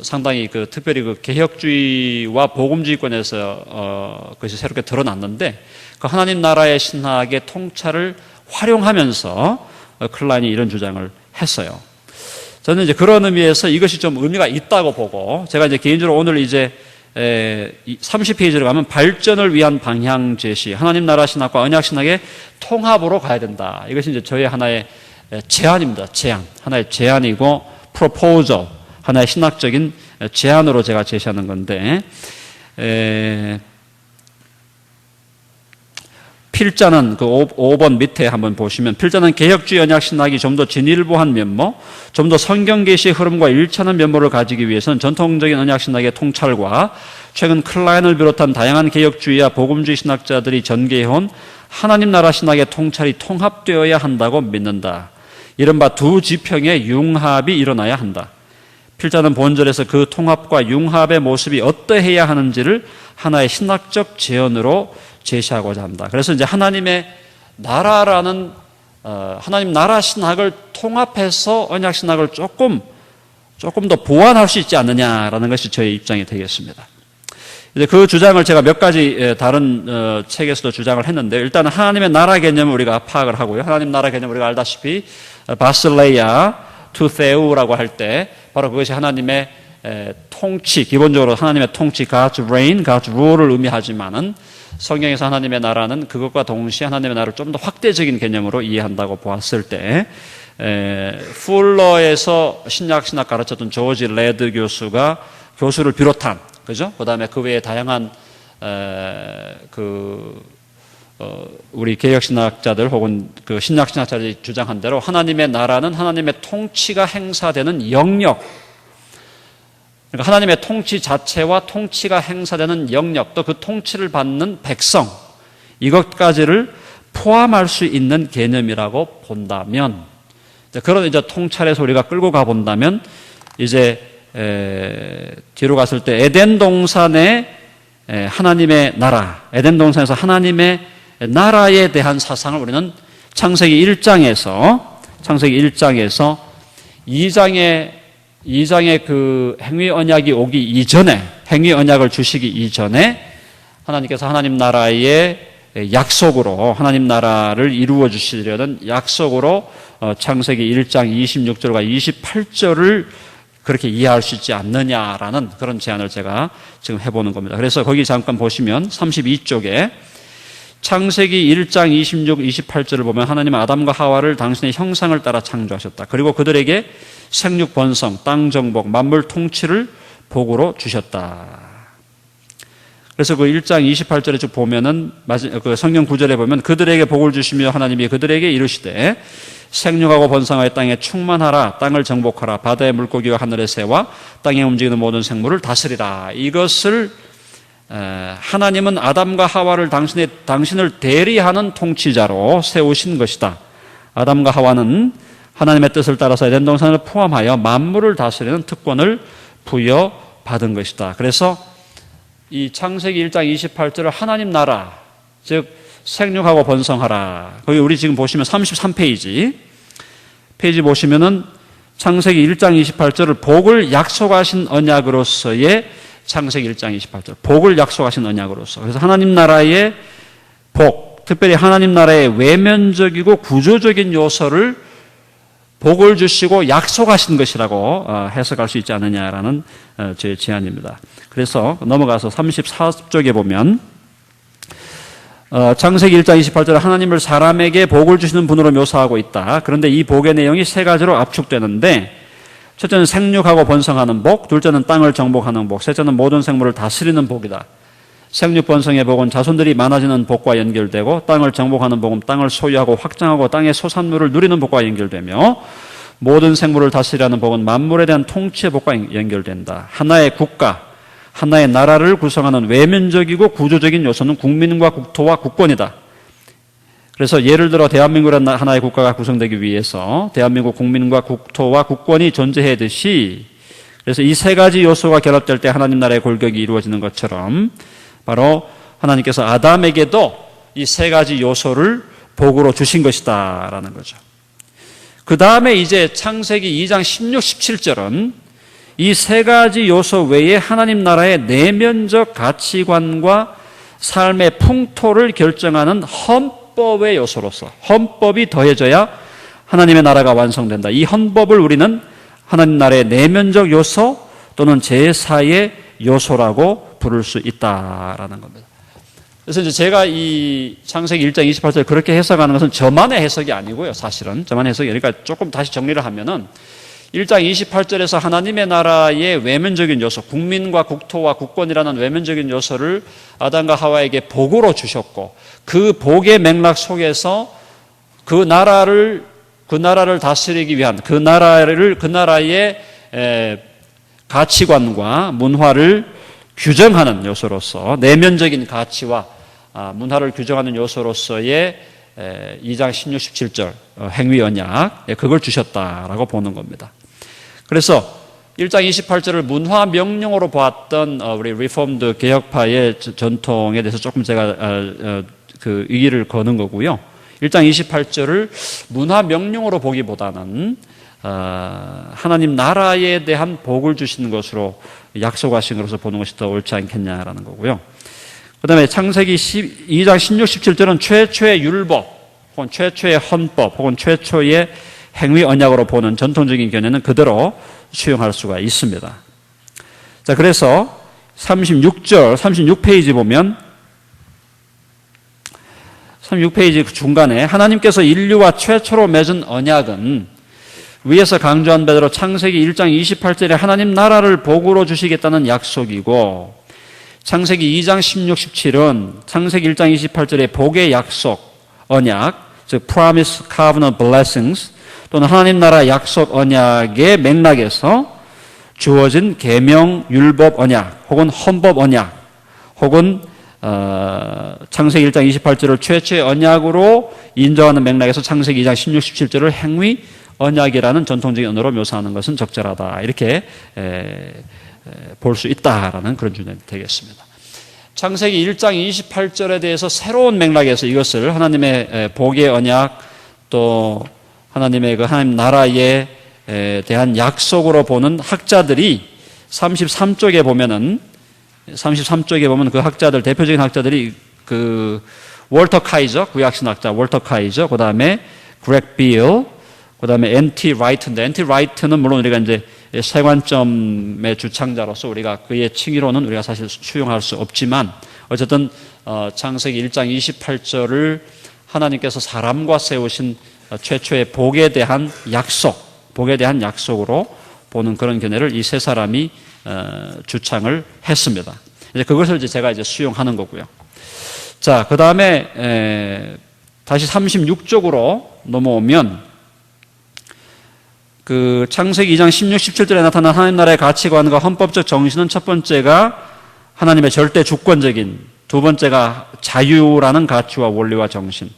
상당히 특별히 개혁주의와 복음주의권에서 그것이 새롭게 드러났는데 그 하나님 나라의 신학의 통찰을 활용하면서 클라인이 이런 주장을 했어요. 저는 이제 그런 의미에서 이것이 좀 의미가 있다고 보고 제가 이제 개인적으로 오늘 이제 30페이지로 가면 발전을 위한 방향 제시, 하나님 나라 신학과 언약 신학의 통합으로 가야 된다. 이것이 이제 저의 하나의 제안입니다. 하나의 제안이고 proposal, 하나의 신학적인 제안으로 제가 제시하는 건데 필자는 그 5번 밑에 한번 보시면 필자는 개혁주의 언약 신학이 좀 더 진일보한 면모, 좀 더 성경 계시의 흐름과 일치하는 면모를 가지기 위해서는 전통적인 언약 신학의 통찰과 최근 클라인을 비롯한 다양한 개혁주의와 복음주의 신학자들이 전개해온 하나님 나라 신학의 통찰이 통합되어야 한다고 믿는다. 이른바 두 지평의 융합이 일어나야 한다. 필자는 본절에서 그 통합과 융합의 모습이 어떠해야 하는지를 하나의 신학적 제언으로 제시하고자 한다. 그래서 이제 하나님의 나라라는 하나님 나라 신학을 통합해서 언약 신학을 조금 더 보완할 수 있지 않느냐라는 것이 저의 입장이 되겠습니다. 이제 그 주장을 제가 몇 가지 다른 책에서도 주장을 했는데 일단은 하나님의 나라 개념을 우리가 파악을 하고요. 하나님 나라 개념 우리가 알다시피 바슬레이아 투세우라고 할 때 바로 그것이 하나님의 통치, 기본적으로 하나님의 통치, God's reign, God's rule을 의미하지만은 성경에서 하나님의 나라는 그것과 동시에 하나님의 나라를 좀 더 확대적인 개념으로 이해한다고 보았을 때 풀러에서 신약신학 가르쳤던 조지 레드 교수를 비롯한 그죠? 그다음에 그 외에 다양한 우리 개혁신학자들 혹은 그 신약신학자들이 주장한 대로 하나님의 나라는 하나님의 통치가 행사되는 영역, 그러니까 하나님의 통치 자체와 통치가 행사되는 영역, 또 그 통치를 받는 백성, 이것까지를 포함할 수 있는 개념이라고 본다면, 그런 이제 통찰에서 우리가 끌고 가 본다면, 이제 뒤로 갔을 때 에덴 동산의 하나님의 나라, 에덴 동산에서 하나님의 나라에 대한 사상을 우리는 창세기 1장에서 2장의 그 행위 언약이 오기 이전에, 행위 언약을 주시기 이전에 하나님께서 하나님 나라의 약속으로, 하나님 나라를 이루어 주시려는 약속으로 창세기 1장 26절과 28절을 그렇게 이해할 수 있지 않느냐라는 그런 제안을 제가 지금 해보는 겁니다. 그래서 거기 잠깐 보시면 32쪽에 창세기 1장 26, 28절을 보면 하나님은 아담과 하와를 당신의 형상을 따라 창조하셨다. 그리고 그들에게 생육 번성, 땅 정복, 만물 통치를 복으로 주셨다. 그래서 그 1장 28절에 쭉 보면은 그 성경 구절에 보면 그들에게 복을 주시며 하나님이 그들에게 이르시되 생육하고 번성하여 땅에 충만하라, 땅을 정복하라, 바다의 물고기와 하늘의 새와 땅에 움직이는 모든 생물을 다스리라. 이것을 하나님은 아담과 하와를 당신을 대리하는 통치자로 세우신 것이다. 아담과 하와는 하나님의 뜻을 따라서 에덴 동산을 포함하여 만물을 다스리는 특권을 부여받은 것이다. 그래서 이 창세기 1장 28절을 하나님 나라, 즉 생육하고 번성하라. 거기 우리 지금 보시면 33페이지 보시면은 창세기 1장 28절을 복을 약속하신 언약으로서의 창세기 1장 28절, 복을 약속하신 언약으로서. 그래서 하나님 나라의 복, 특별히 하나님 나라의 외면적이고 구조적인 요소를 복을 주시고 약속하신 것이라고 해석할 수 있지 않느냐라는 제 제안입니다. 그래서 넘어가서 34쪽에 보면 창세기 1장 28절에 하나님을 사람에게 복을 주시는 분으로 묘사하고 있다. 그런데 이 복의 내용이 세 가지로 압축되는데 첫째는 생육하고 번성하는 복, 둘째는 땅을 정복하는 복, 셋째는 모든 생물을 다스리는 복이다. 생육 번성의 복은 자손들이 많아지는 복과 연결되고 땅을 정복하는 복은 땅을 소유하고 확장하고 땅의 소산물을 누리는 복과 연결되며 모든 생물을 다스리라는 복은 만물에 대한 통치의 복과 연결된다. 하나의 국가, 하나의 나라를 구성하는 외면적이고 구조적인 요소는 국민과 국토와 국권이다. 그래서 예를 들어 대한민국이라는 하나의 국가가 구성되기 위해서 대한민국 국민과 국토와 국권이 존재하듯이, 그래서 이 세 가지 요소가 결합될 때 하나님 나라의 골격이 이루어지는 것처럼 바로 하나님께서 아담에게도 이 세 가지 요소를 복으로 주신 것이다 라는 거죠. 그 다음에 이제 창세기 2장 16, 17절은 이 세 가지 요소 외에 하나님 나라의 내면적 가치관과 삶의 풍토를 결정하는 헌법의 요소로서, 헌법이 더해져야 하나님의 나라가 완성된다. 이 헌법을 우리는 하나님 나라의 내면적 요소 또는 제사의 요소라고 부를 수 있다라는 겁니다. 그래서 이제 제가 이 창세기 1장 28절 그렇게 해석하는 것은 저만의 해석이 아니고요. 사실은 저만의 해석이, 그러니까 조금 다시 정리를 하면은 1장 28절에서 하나님의 나라의 외면적인 요소, 국민과 국토와 국권이라는 외면적인 요소를 아담과 하와에게 복으로 주셨고, 그 복의 맥락 속에서 그 나라를 다스리기 위한 그 나라의 가치관과 문화를 규정하는 요소로서, 내면적인 가치와 문화를 규정하는 요소로서의 2장 16, 17절 행위 언약, 그걸 주셨다라고 보는 겁니다. 그래서 1장 28절을 문화 명령으로 보았던 우리 리폼드 개혁파의 전통에 대해서 조금 제가 그 의의를 거는 거고요. 1장 28절을 문화 명령으로 보기보다는 하나님 나라에 대한 복을 주시는 것으로 약속하신 것으로 보는 것이 더 옳지 않겠냐라는 거고요. 그 다음에 창세기 2장 16, 17절은 최초의 율법 혹은 최초의 헌법 혹은 최초의 행위 언약으로 보는 전통적인 견해는 그대로 수용할 수가 있습니다. 자, 그래서 36절, 36페이지 보면 36페이지 중간에 하나님께서 인류와 최초로 맺은 언약은 위에서 강조한 바대로 창세기 1장 28절에 하나님 나라를 복으로 주시겠다는 약속이고, 창세기 2장 16, 17은 창세기 1장 28절의 복의 약속, 언약, 즉 promise, covenant, blessings 또는 하나님 나라 약속 언약의 맥락에서 주어진 계명, 율법 언약 혹은 헌법 언약 혹은 창세기 1장 28절을 최초의 언약으로 인정하는 맥락에서 창세기 2장 16, 17절을 행위 언약이라는 전통적인 언어로 묘사하는 것은 적절하다, 이렇게 볼 수 있다라는 그런 주장이 되겠습니다. 창세기 1장 28절에 대해서 새로운 맥락에서 이것을 하나님의 복의 언약 또 하나님의 그 하나님 나라에 대한 약속으로 보는 학자들이 33쪽에 보면 그 학자들, 대표적인 학자들이 그 월터 카이저, 구약신학자 월터 카이저, 그 다음에 그렉 빌, 그 다음에 N.T. 라이트인데, N.T. 라이트는 물론 우리가 이제 세관점의 주창자로서 우리가 그의 칭의로는 우리가 사실 수용할 수 없지만, 어쨌든 창세기 1장 28절을 하나님께서 사람과 세우신 최초의 복에 대한 약속으로 보는 그런 견해를 이 세 사람이 주창을 했습니다. 이제 그것을 제가 수용하는 거고요. 자, 그 다음에 다시 36쪽으로 넘어오면 그 창세기 2장 16, 17절에 나타난 하나님 나라의 가치관과 헌법적 정신은 첫 번째가 하나님의 절대 주권적인, 두 번째가 자유라는 가치와 원리와 정신,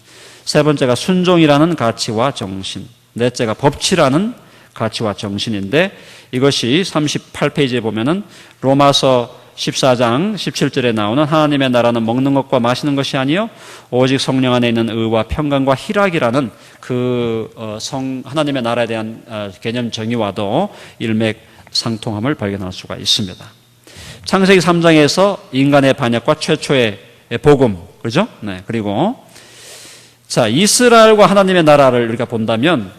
세 번째가 순종이라는 가치와 정신, 넷째가 법치라는 가치와 정신인데, 이것이 38페이지에 보면은 로마서 14장 17절에 나오는 하나님의 나라는 먹는 것과 마시는 것이 아니요 오직 성령 안에 있는 의와 평강과 희락이라는 그 하나님의 나라에 대한 개념 정의와도 일맥상통함을 발견할 수가 있습니다. 창세기 3장에서 인간의 반역과 최초의 복음, 그렇죠? 네. 그리고 자, 이스라엘과 하나님의 나라를 우리가 본다면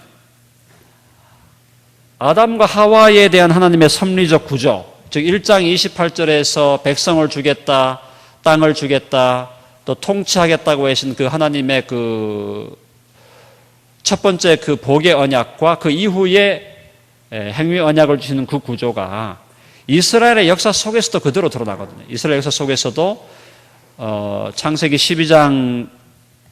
아담과 하와에 대한 하나님의 섭리적 구조, 즉 1장 28절에서 백성을 주겠다, 땅을 주겠다, 또 통치하겠다고 하신 그 하나님의 그 첫 번째 그 복의 언약과 그 이후에 행위 언약을 주시는 그 구조가 이스라엘의 역사 속에서도 그대로 드러나거든요. 이스라엘 역사 속에서도 창세기 12장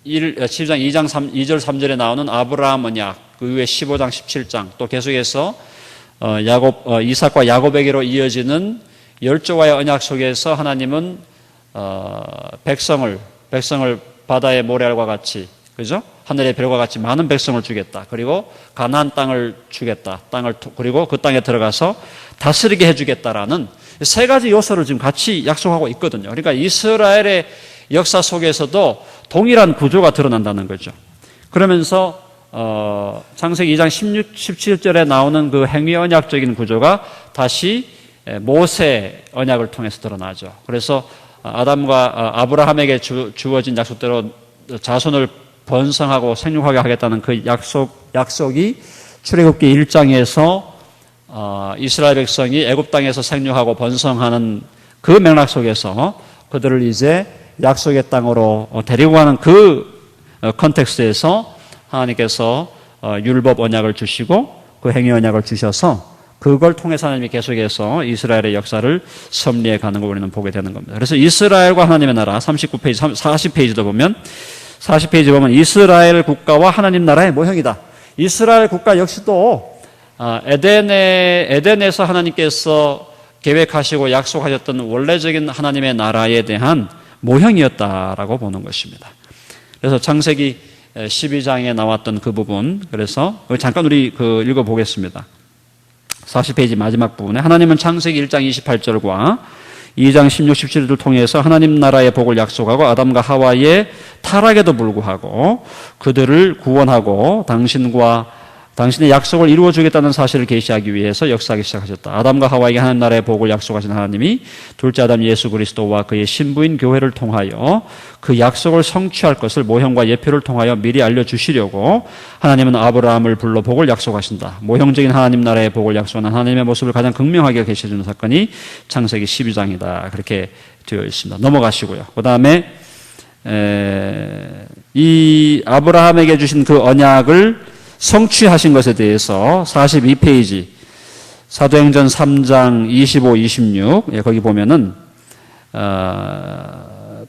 2장 2절 3절에 나오는 아브라함 언약, 그 이후에 15장 17장, 또 계속해서 이삭과 야곱에게로 이어지는 열조와의 언약 속에서 하나님은 백성을 바다의 모래알과 같이, 그죠? 하늘의 별과 같이 많은 백성을 주겠다. 그리고 가나안 땅을 주겠다. 그리고 그 땅에 들어가서 다스리게 해주겠다라는 세 가지 요소를 지금 같이 약속하고 있거든요. 그러니까 이스라엘의 역사 속에서도 동일한 구조가 드러난다는 거죠. 그러면서 창세기 2장 16, 17절에 나오는 그 행위 언약적인 구조가 다시 모세 언약을 통해서 드러나죠. 그래서 아담과 아브라함에게 주어진 약속대로 자손을 번성하고 생육하게 하겠다는 그 약속이 출애굽기 1장에서 이스라엘 백성이 애굽 땅에서 생육하고 번성하는 그 맥락 속에서 그들을 이제 약속의 땅으로 데리고 가는 그 컨텍스트에서 하나님께서 율법 언약을 주시고 그 행위 언약을 주셔서 그걸 통해서 하나님이 계속해서 이스라엘의 역사를 섭리해 가는 걸 우리는 보게 되는 겁니다. 그래서 이스라엘과 하나님의 나라 39페이지, 40페이지도 보면 40페이지 보면 이스라엘 국가와 하나님 나라의 모형이다. 이스라엘 국가 역시도 에덴에서 하나님께서 계획하시고 약속하셨던 원래적인 하나님의 나라에 대한 모형이었다라고 보는 것입니다. 그래서 창세기 12장에 나왔던 그 부분, 그래서 잠깐 우리 읽어보겠습니다. 40페이지 마지막 부분에 하나님은 창세기 1장 28절과 2장 16, 17절을 통해서 하나님 나라의 복을 약속하고 아담과 하와의 타락에도 불구하고 그들을 구원하고 당신의 약속을 이루어주겠다는 사실을 계시하기 위해서 역사하기 시작하셨다. 아담과 하와에게 하나님 나라의 복을 약속하신 하나님이 둘째 아담 예수 그리스도와 그의 신부인 교회를 통하여 그 약속을 성취할 것을 모형과 예표를 통하여 미리 알려주시려고 하나님은 아브라함을 불러 복을 약속하신다. 모형적인 하나님 나라의 복을 약속하는 하나님의 모습을 가장 극명하게 계시해주는 사건이 창세기 12장이다. 그렇게 되어 있습니다. 넘어가시고요. 그 다음에 이 아브라함에게 주신 그 언약을 성취하신 것에 대해서 42페이지 사도행전 3장 25, 26 거기 보면은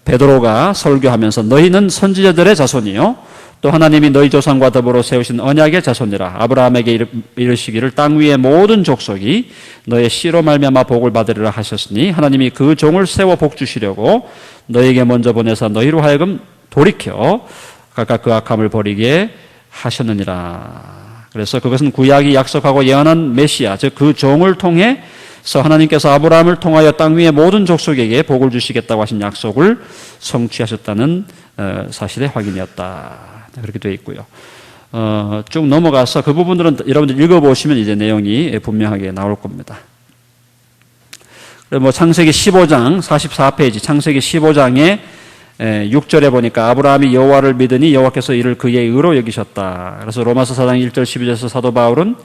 베드로가 설교하면서 너희는 선지자들의 자손이요 또 하나님이 너희 조상과 더불어 세우신 언약의 자손이라. 아브라함에게 이르시기를 땅 위의 모든 족속이 너의 씨로 말미암아 복을 받으리라 하셨으니 하나님이 그 종을 세워 복 주시려고 너에게 먼저 보내사 너희로 하여금 돌이켜 각각 그 악함을 버리게 하셨느니라. 그래서 그것은 구약이 약속하고 예언한 메시아, 즉 그 종을 통해서 하나님께서 아브라함을 통하여 땅 위의 모든 족속에게 복을 주시겠다고 하신 약속을 성취하셨다는 사실의 확인이었다. 그렇게 되어 있고요. 쭉 넘어가서 그 부분들은 여러분들 읽어보시면 이제 내용이 분명하게 나올 겁니다. 창세기 15장 44페이지 창세기 15장에 6절에 보니까 아브라함이 여호와를 믿으니 여호와께서 이를 그의 의로 여기셨다. 그래서 로마서 4장 1절 12절에서 사도 바울은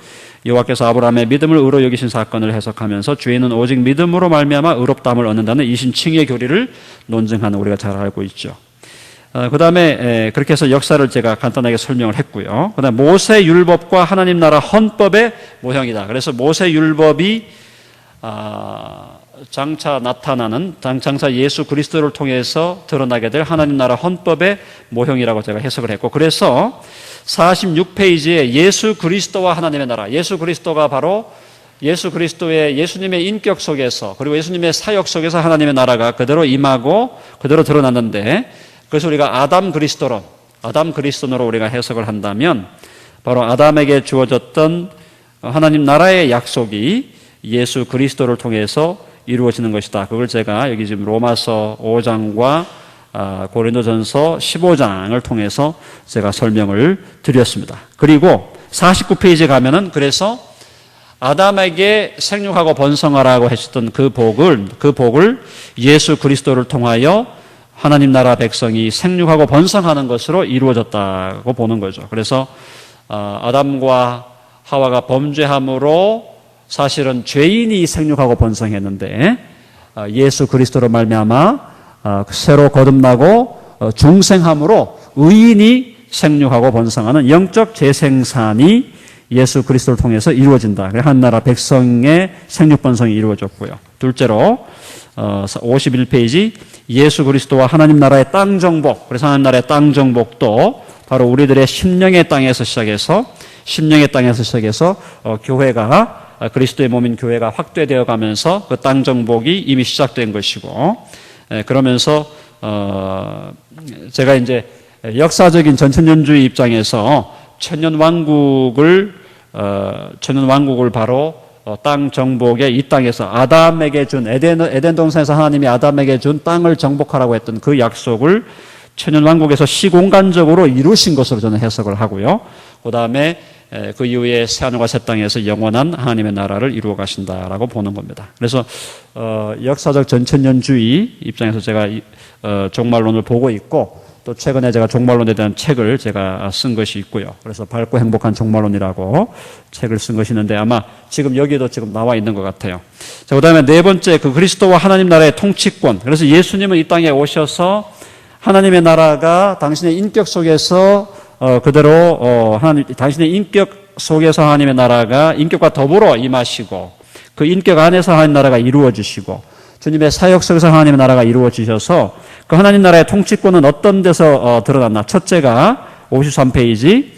여호와께서 아브라함의 믿음을 의로 여기신 사건을 해석하면서 죄인은 오직 믿음으로 말미암아 의롭다함을 얻는다는 이신칭의 교리를 논증하는 우리가 잘 알고 있죠. 그 다음에 그렇게 해서 역사를 제가 간단하게 설명을 했고요. 그 다음에 모세 율법과 하나님 나라 헌법의 모형이다. 그래서 모세 율법이 장차 예수 그리스도를 통해서 드러나게 될 하나님 나라 헌법의 모형이라고 제가 해석을 했고, 그래서 46페이지에 예수 그리스도와 하나님의 나라, 예수 그리스도가 바로 예수님의 인격 속에서 그리고 예수님의 사역 속에서 하나님의 나라가 그대로 임하고 그대로 드러났는데, 그래서 우리가 아담 그리스도로 우리가 해석을 한다면 바로 아담에게 주어졌던 하나님 나라의 약속이 예수 그리스도를 통해서 이루어지는 것이다. 그걸 제가 여기 지금 로마서 5장과 고린도전서 15장을 통해서 제가 설명을 드렸습니다. 그리고 49페이지에 가면은 그래서 아담에게 생육하고 번성하라고 하셨던 그 복을 예수 그리스도를 통하여 하나님 나라 백성이 생육하고 번성하는 것으로 이루어졌다고 보는 거죠. 그래서 아담과 하와가 범죄함으로 사실은 죄인이 생육하고 번성했는데 예수 그리스도로 말미암아 새로 거듭나고 중생함으로 의인이 생육하고 번성하는 영적 재생산이 예수 그리스도를 통해서 이루어진다. 하나나라 백성의 생육 번성이 이루어졌고요. 둘째로 51페이지 예수 그리스도와 하나님 나라의 땅 정복. 그래서 하나님 나라의 땅 정복도 바로 우리들의 심령의 땅에서 시작해서 교회가 그리스도의 몸인 교회가 확대되어 가면서 그 땅 정복이 이미 시작된 것이고, 그러면서 제가 이제 역사적인 전천년주의 입장에서 천년왕국을 바로 땅 정복에 이 땅에서 아담에게 준 에덴 동산에서 하나님이 아담에게 준 땅을 정복하라고 했던 그 약속을 천년왕국에서 시공간적으로 이루신 것으로 저는 해석을 하고요. 그 다음에 그 이후에 새하늘과 새 땅에서 영원한 하나님의 나라를 이루어 가신다라고 보는 겁니다. 그래서 역사적 전천년주의 입장에서 제가 종말론을 보고 있고, 또 최근에 제가 종말론에 대한 책을 제가 쓴 것이 있고요. 그래서 밝고 행복한 종말론이라고 책을 쓴 것이 있는데, 아마 지금 여기에도 지금 나와 있는 것 같아요. 자, 그 다음에 네 번째, 그 그리스도와 하나님 나라의 통치권. 그래서 예수님은 이 땅에 오셔서 하나님의 나라가 당신의 인격 속에서 그대로 당신의 인격 속에서 하나님의 나라가 인격과 더불어 임하시고, 그 인격 안에서 하나님 나라가 이루어지시고, 주님의 사역 속에서 하나님의 나라가 이루어지셔서 그 하나님 나라의 통치권은 어떤 데서 드러났나? 첫째가 53페이지,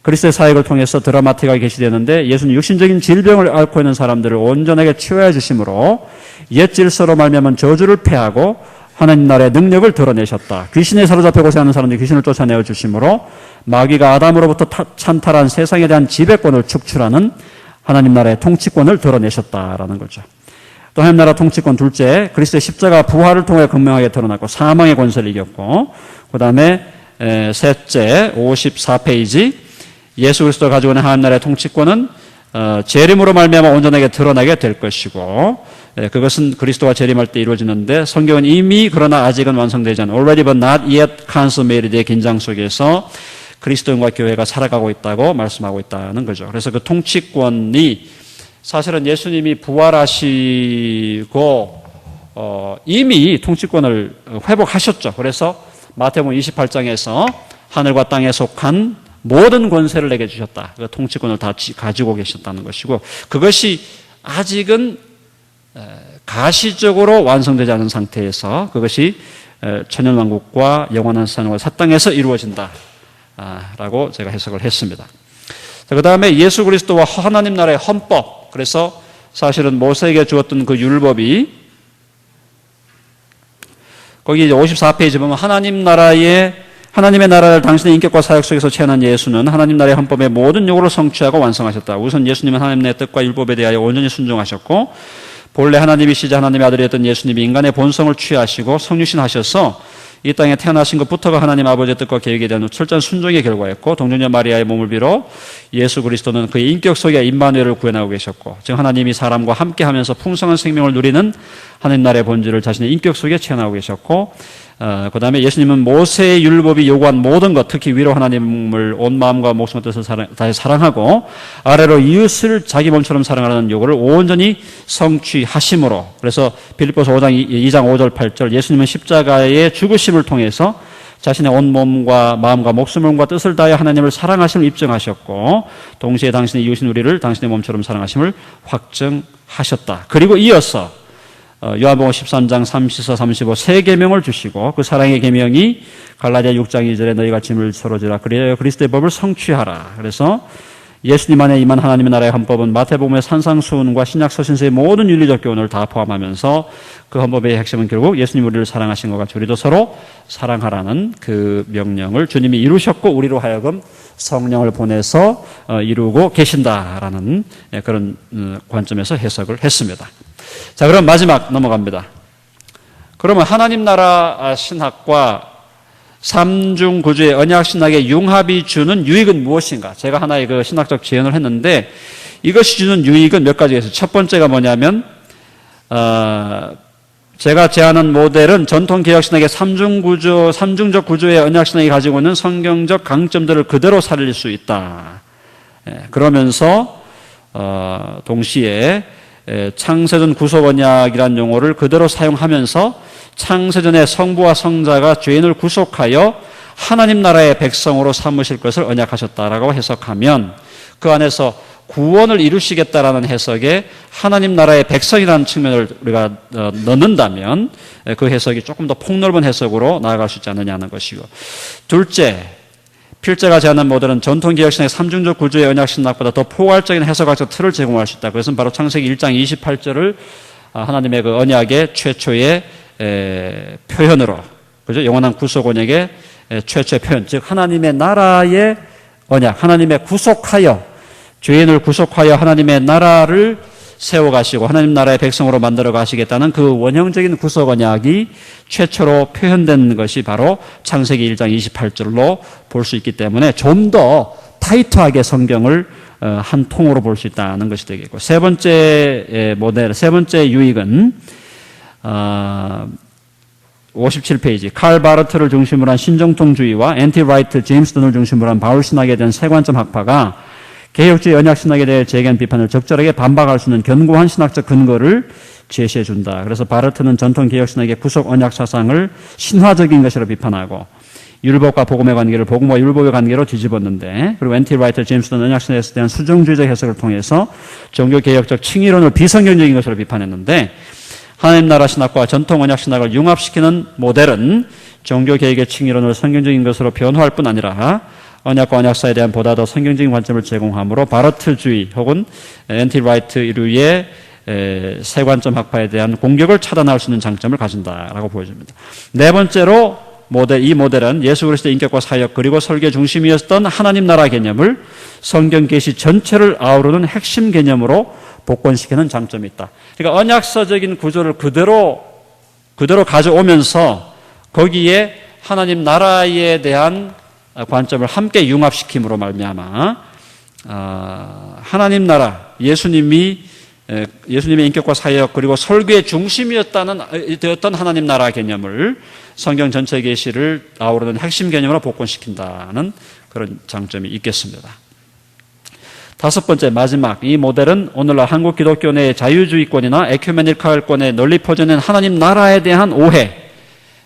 그리스도의 사역을 통해서 드라마틱하게 계시되는데, 예수는 육신적인 질병을 앓고 있는 사람들을 온전하게 치유해 주심으로 옛 질서로 말미암은 저주를 패하고 하나님 나라의 능력을 드러내셨다. 귀신에 사로잡혀 고생하는 사람들이 귀신을 쫓아내어 주심으로 마귀가 아담으로부터 찬탈한 세상에 대한 지배권을 축출하는 하나님 나라의 통치권을 드러내셨다라는 거죠. 또 하나님 나라 통치권 둘째, 그리스도의 십자가 부활을 통해 분명하게 드러났고 사망의 권세를 이겼고, 그 다음에 셋째 54페이지, 예수 그리스도가 가지고 있는 하나님 나라의 통치권은 재림으로 말미암아 온전하게 드러나게 될 것이고, 그것은 그리스도가 재림할 때 이루어지는데, 성경은 이미 그러나 아직은 완성되지 않은 already but not yet consummated의 긴장 속에서 그리스도인과 교회가 살아가고 있다고 말씀하고 있다는 거죠. 그래서 그 통치권이 사실은 예수님이 부활하시고 이미 통치권을 회복하셨죠. 그래서 마태복음 28장에서 하늘과 땅에 속한 모든 권세를 내게 주셨다. 그 통치권을 다 가지고 계셨다는 것이고, 그것이 아직은 가시적으로 완성되지 않은 상태에서 그것이 천년왕국과 영원한 산과 새 땅에서 이루어진다 라고 제가 해석을 했습니다. 그 다음에 예수 그리스도와 하나님 나라의 헌법, 그래서 사실은 모세에게 주었던 그 율법이, 거기 이제 54페이지 보면 하나님의 나라를 당신의 인격과 사역 속에서 체현한 예수는 하나님 나라의 헌법의 모든 요구를 성취하고 완성하셨다. 우선 예수님은 하나님의 뜻과 율법에 대하여 온전히 순종하셨고, 본래 하나님이시자 하나님의 아들이었던 예수님이 인간의 본성을 취하시고 성육신하셔서 이 땅에 태어나신 것부터가 하나님 아버지의 뜻과 계획에 대한 철저한 순종의 결과였고, 동정녀 마리아의 몸을 빌어 예수 그리스도는 그의 인격 속에 임마누엘을 구현하고 계셨고, 즉 하나님이 사람과 함께하면서 풍성한 생명을 누리는 하나님 나라의 본질을 자신의 인격 속에 체현하고 계셨고, 그 다음에 예수님은 모세의 율법이 요구한 모든 것, 특히 위로 하나님을 온 마음과 목숨과 뜻을 다해 사랑하고 아래로 이웃을 자기 몸처럼 사랑하는 요구를 온전히 성취하심으로, 그래서 빌립보서 2장 5절 8절, 예수님은 십자가의 죽으심을 통해서 자신의 온 몸과 마음과 목숨과 뜻을 다해 하나님을 사랑하심을 입증하셨고, 동시에 당신의 이웃인 우리를 당신의 몸처럼 사랑하심을 확증하셨다. 그리고 이어서 요한복음 13장 34, 35 세 계명을 주시고, 그 사랑의 계명이 갈라디아 6장 2절에 너희가 짐을 서로 지라 그리하여 그리스도의 법을 성취하라. 그래서 예수님 안에 임한 하나님의 나라의 헌법은 마태복음의 산상수훈과 신약 서신서의 모든 윤리적 교훈을 다 포함하면서, 그 헌법의 핵심은 결국 예수님 우리를 사랑하신 것 같이 우리도 서로 사랑하라는 그 명령을 주님이 이루셨고, 우리로 하여금 성령을 보내서 이루고 계신다라는 그런 관점에서 해석을 했습니다. 자, 그럼 마지막 넘어갑니다. 그러면 하나님 나라 신학과 삼중 구주의 언약 신학의 융합이 주는 유익은 무엇인가? 제가 하나의 그 신학적 재현을 했는데, 이것이 주는 유익은 몇 가지가 있어요. 첫 번째가 뭐냐면, 제가 제안한 모델은 전통 개혁 신학의 삼중적 구조의 언약 신학이 가지고 있는 성경적 강점들을 그대로 살릴 수 있다. 그러면서 동시에 창세전 구속 언약이라는 용어를 그대로 사용하면서 창세전에 성부와 성자가 죄인을 구속하여 하나님 나라의 백성으로 삼으실 것을 언약하셨다라고 해석하면, 그 안에서 구원을 이루시겠다라는 해석에 하나님 나라의 백성이라는 측면을 우리가 넣는다면 그 해석이 조금 더 폭넓은 해석으로 나아갈 수 있지 않느냐는 것이고, 둘째, 필자가 제안한 모델은 전통개혁신학의 삼중적 구조의 언약신학보다 더 포괄적인 해석학적 틀을 제공할 수 있다. 그것은 바로 창세기 1장 28절을 하나님의 그 언약의 최초의 표현으로, 그죠? 영원한 구속 언약의 최초의 표현, 즉 하나님의 나라의 언약, 하나님의 구속하여, 죄인을 구속하여 하나님의 나라를 세워가시고 하나님 나라의 백성으로 만들어 가시겠다는 그 원형적인 구속 언약이 최초로 표현된 것이 바로 창세기 1장 28절로 볼 수 있기 때문에 좀 더 타이트하게 성경을 한 통으로 볼 수 있다는 것이 되겠고, 세 번째 모델, 세 번째 유익은 57페이지 칼 바르트를 중심으로 한 신정통주의와 앤티 라이트 제임스 던을 중심으로 한 바울 신학에 대한 세관점 학파가 개혁주의 언약 신학에 대해 제기한 비판을 적절하게 반박할 수 있는 견고한 신학적 근거를 제시해 준다. 그래서 바르트는 전통 개혁 신학의 구속 언약 사상을 신화적인 것으로 비판하고 율법과 복음의 관계를 복음과 율법의 관계로 뒤집었는데, 그리고 앤티 라이트 제임스 던 언약 신학에 대한 수정주의적 해석을 통해서 종교 개혁적 칭의론을 비성경적인 것으로 비판했는데, 하나님 나라 신학과 전통 언약 신학을 융합시키는 모델은 종교 개혁의 칭의론을 성경적인 것으로 변화할 뿐 아니라 언약과 언약사에 대한 보다 더 성경적인 관점을 제공하므로 바르트주의 혹은 앤티 라이트류의 세관점 학파에 대한 공격을 차단할 수 있는 장점을 가진다라고 보여집니다. 네 번째로 이 모델은 예수 그리스도의 인격과 사역 그리고 설계 중심이었던 하나님 나라 개념을 성경 계시 전체를 아우르는 핵심 개념으로 복권시키는 장점이 있다. 그러니까 언약서적인 구조를 그대로 가져오면서 거기에 하나님 나라에 대한 관점을 함께 융합시킴으로 말미암아 하나님 나라, 예수님의 인격과 사역 그리고 설교의 중심이었던 하나님 나라 개념을 성경 전체 계시를 아우르는 핵심 개념으로 복권시킨다는 그런 장점이 있겠습니다. 다섯 번째, 마지막, 이 모델은 오늘날 한국 기독교 내의 자유주의권이나 에큐메니칼권에 널리 퍼져있는 하나님 나라에 대한 오해,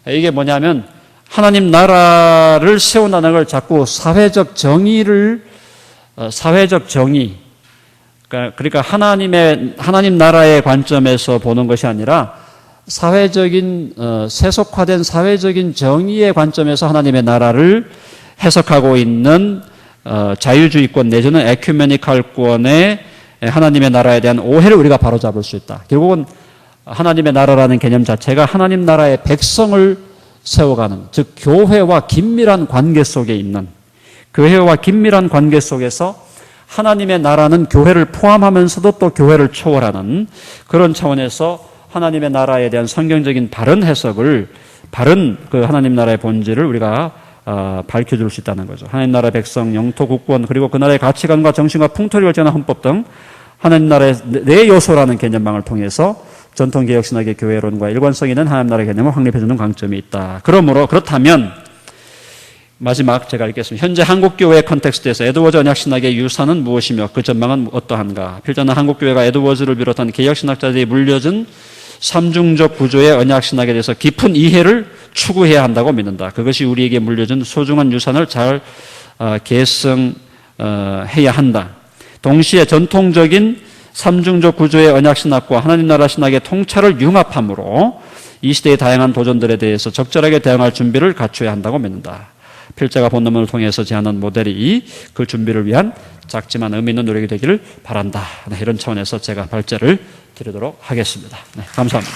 이게 뭐냐면 하나님 나라를 세운다는 걸 자꾸 사회적 정의, 그러니까 하나님 나라의 관점에서 보는 것이 아니라 사회적인, 세속화된 사회적인 정의의 관점에서 하나님의 나라를 해석하고 있는 자유주의권 내지는 에큐메니칼권의 하나님의 나라에 대한 오해를 우리가 바로잡을 수 있다. 결국은 하나님의 나라라는 개념 자체가 하나님 나라의 백성을 세워가는, 즉 교회와 긴밀한 관계 속에 있는, 교회와 긴밀한 관계 속에서 하나님의 나라는 교회를 포함하면서도 또 교회를 초월하는 그런 차원에서 하나님의 나라에 대한 성경적인 바른 해석을, 바른 그 하나님 나라의 본질을 우리가 밝혀줄 수 있다는 거죠. 하나님 나라의 백성, 영토, 국권, 그리고 그 나라의 가치관과 정신과 풍토를 결정하는 헌법 등 하나님 나라의 네 요소라는 개념망을 통해서 전통개혁신학의 교회론과 일관성 있는 하나님 나라의 개념을 확립해주는 강점이 있다. 그렇다면 마지막 제가 읽겠습니다. 현재 한국교회의 컨텍스트에서 에드워즈 언약신학의 유산은 무엇이며 그 전망은 어떠한가? 필자는 한국교회가 에드워즈를 비롯한 개혁신학자들이 물려준 삼중적 구조의 언약신학에 대해서 깊은 이해를 추구해야 한다고 믿는다. 그것이 우리에게 물려준 소중한 유산을 잘 계승해야 한다. 동시에 전통적인 삼중적 구조의 언약신학과 하나님 나라 신학의 통찰을 융합함으로 이 시대의 다양한 도전들에 대해서 적절하게 대응할 준비를 갖춰야 한다고 믿는다. 필자가 본문을 통해서 제안한 모델이 그 준비를 위한 작지만 의미 있는 노력이 되기를 바란다. 이런 차원에서 제가 발제를 드리도록 하겠습니다. 감사합니다.